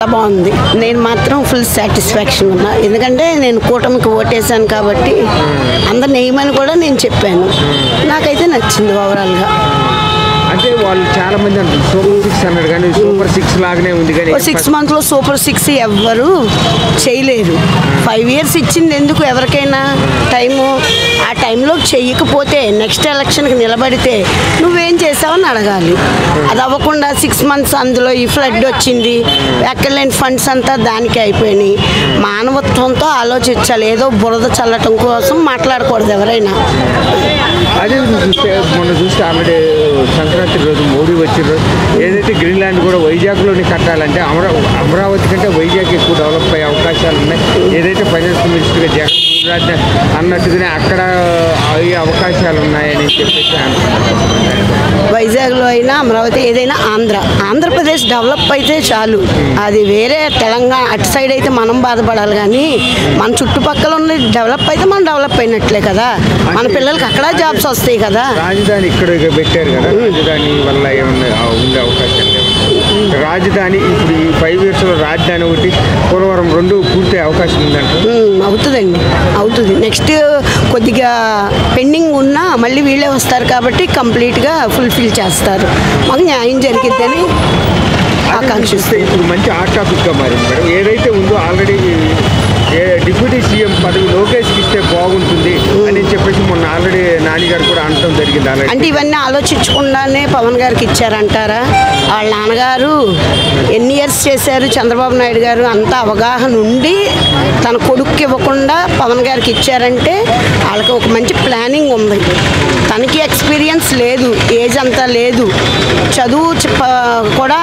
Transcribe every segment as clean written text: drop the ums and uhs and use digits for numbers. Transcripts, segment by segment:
బాగుంది. నేను మాత్రం ఫుల్ సాటిస్ఫాక్షన్ ఉన్నా. ఎందుకంటే నేను కూటమికి ఓటేసాను కాబట్టి అందరు నేయమని కూడా నేను చెప్పాను. నాకైతే నచ్చింది ఓవరాల్గా. అంటే వాళ్ళు చాలా మంది అంటారు సూపర్ 6 అన్నారు కానీ సూపర్ 6 లాగానే ఉంది కానీ 6 months సూపర్ 6 ఎవ్వరు చేయలేరు. 5 years ఇచ్చింది ఎందుకు ఎవరికైనా టైము. ఆ టైంలో చెయ్యకపోతే నెక్స్ట్ ఎలక్షన్కి నిలబడితే నువ్వేం చేసావని అడగాలి. అది అవ్వకుండా 6 months అందులో ఈ ఫ్లడ్ వచ్చింది, ఎక్కలేని ఫండ్స్ అంతా దానికి అయిపోయినాయి. మానవత్వంతో ఆలోచించాలి. ఏదో బురద చల్లటం కోసం మాట్లాడకూడదు ఎవరైనా. అదే చూస్తే మొన్న చూస్తే ఆల్రెడీ సంక్రాంతి రోజు మోడీ వచ్చిన రోజు ఏదైతే గ్రీన్ ల్యాండ్ కూడా వైజాగ్లోని కట్టాలంటే అమరావతి కంటే వైజాగ్ ఎక్కువ డెవలప్ అయ్యే అవకాశాలు ఉన్నాయి. ఏదైతే ఫైనాన్స్ మినిస్టర్గా జగన్ అన్నట్టుగానే అక్కడ అయ్యే అవకాశాలు ఉన్నాయని చెప్పేసి వైజాగ్లో అయినా అమరావతి ఏదైనా ఆంధ్రప్రదేశ్ డెవలప్ అయితే చాలు. అది వేరే తెలంగాణ అటు సైడ్ అయితే మనం బాధపడాలి కానీ మన చుట్టుపక్కల ఉన్న డెవలప్ అయితే మనం డెవలప్ అయినట్లే కదా. మన పిల్లలకి అక్కడ జాబ్స్ వస్తాయి కదా. రాజధాని ఇక్కడ పెట్టారు కదా, రాజధాని వల్ల ఏమన్నా ఉండే అవకాశాలు లేవు. రాజధాని ఇప్పుడు ఈ 5 yearsలో రాజధాని ఒకటి పోలవరం 2 పూర్తి అవకాశం ఉందంట. అవుతుంది. నెక్స్ట్ కొద్దిగా పెండింగ్ ఉన్నా మళ్ళీ వీళ్ళే వస్తారు కాబట్టి కంప్లీట్గా ఫుల్ఫిల్ చేస్తారు. మాకు న్యాయం జరిగిద్దని ఆకాంక్షిస్తే. ఇప్పుడు మంచి హాట్ టాపిక్గా మారింది మేడం. ఏదైతే ఉందో ఆల్రెడీ డిప్యూటీ సీఎం పదవి లోకేష్కి ఇస్తే బాగుంటుంది అని చెప్పేసి మొన్న ఆల్రెడీ నాన్నగారు కూడా అనడం జరిగింది. అంటే ఇవన్నీ ఆలోచించకుండానే పవన్ గారికి ఇచ్చారంటారా? వాళ్ళ నాన్నగారు ఎన్ని ఇయర్స్ చేశారు, చంద్రబాబు నాయుడు గారు అంతా అవగాహన ఉండి తన కొడుక్కి ఇవ్వకుండా పవన్ గారికి ఇచ్చారంటే వాళ్ళకి ఒక మంచి ప్లానింగ్ ఉంది. తనకి ఎక్స్పీరియన్స్ లేదు, ఏజ్ అంతా లేదు, చదువు కూడా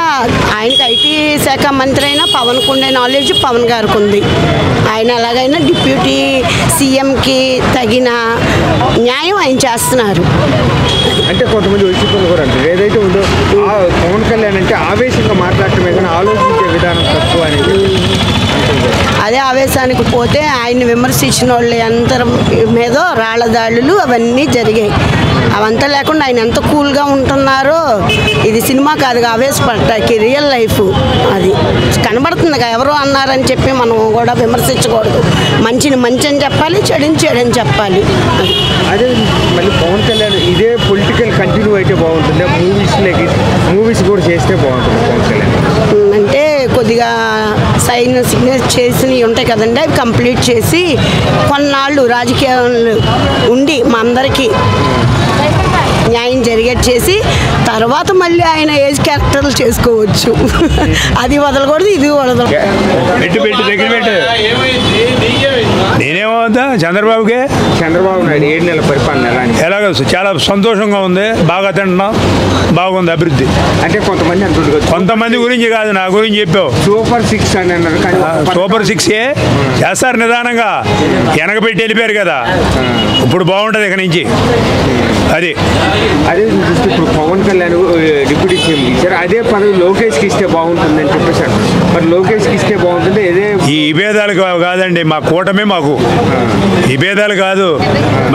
ఆయనకి ఐటీ శాఖ మంత్రి అయినా పవన్కు ఉండే నాలెడ్జ్ పవన్ గారికి ఉంది. ఆయన ఎలాగైనా డిప్యూటీ సీఎంకి తగిన న్యాయం ఆయన చేస్తున్నారు. అంటే కొంతమంది వైసీపీలు కూడా అంటారు ఏదైతే ఉందో పవన్ కళ్యాణ్ అంటే ఆవేశంగా మాట్లాడటమే కానీ ఆలోచించే విధానం తక్కువ అనేది. అదే ఆవేశానికి పోతే ఆయన్ని విమర్శించిన వాళ్ళు అందరి మీద రాళ్ల దాడులు అవన్నీ జరిగాయి. అవంతా లేకుండా ఆయన ఎంత కూల్గా ఉంటున్నారో. ఇది సినిమా కాదుగా ఆవేశపడటానికి, రియల్ లైఫ్ అది కనబడుతుంది. ఎవరో అన్నారని చెప్పి మనం కూడా విమర్శించకూడదు. మంచిని మంచి అని చెప్పాలి, చెడుని చెడని చెప్పాలి. అదే మళ్ళీ పవన్ కళ్యాణ్ ఇదే పొలిటికల్ కంటిన్యూ అయితే బాగుంటుంది. మూవీస్ కూడా చేస్తే బాగుంటుంది పవన్ కళ్యాణ్. అంటే కొద్దిగా సిగ్నేచర్ చేసినవి ఉంటాయి కదండి, అవి కంప్లీట్ చేసి కొన్నాళ్ళు రాజకీయాలు ఉండి మా అందరికీ న్యాయం జరిగేట్ చేసి తర్వాత మళ్ళీ ఆయన ఏజ్ క్యారెక్టర్లు చేసుకోవచ్చు. అది వదలకూడదు, ఇది వదలకూడదు. నేనేమవుతా చంద్రబాబు నాయుడు 7 నెలల పరిపాలన ఎలాగ చాలా సంతోషంగా ఉంది. బాగా తింటున్నాం, బాగుంది అభివృద్ధి. అంటే కొంతమంది అంటుంటారు, కొంతమంది గురించి కాదు నా గురించి చెప్పావు. సూపర్ 6 అని అన్నారు. సూపర్ 6 చేస్తారు నిదానంగా. వెనకబెట్టి వెళ్ళిపోయారు కదా, ఇప్పుడు బాగుంటుంది ఇక నుంచి. అదే చూస్తే ఇప్పుడు పవన్ కళ్యాణ్ డిప్యూటీ సీఎం ఇచ్చారు. అదే పదవి లోకేష్కి ఇస్తే బాగుంటుంది అని చెప్పేసి మరి లోకేష్కి ఇస్తే బాగుంటుంది. ఈ విభేదాలు కాదండి మా కూటమి. మాకు విభేదాలు కాదు,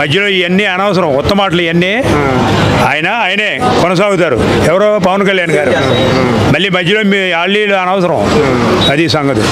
మధ్యలో ఇవన్నీ అనవసరం. కొత్త మాటలు ఇవన్నీ ఆయనే కొనసాగుతారు. ఎవరో పవన్ కళ్యాణ్ గారు మళ్ళీ మధ్యలో మీ ఆళ్ళు అనవసరం. అది సంగతి.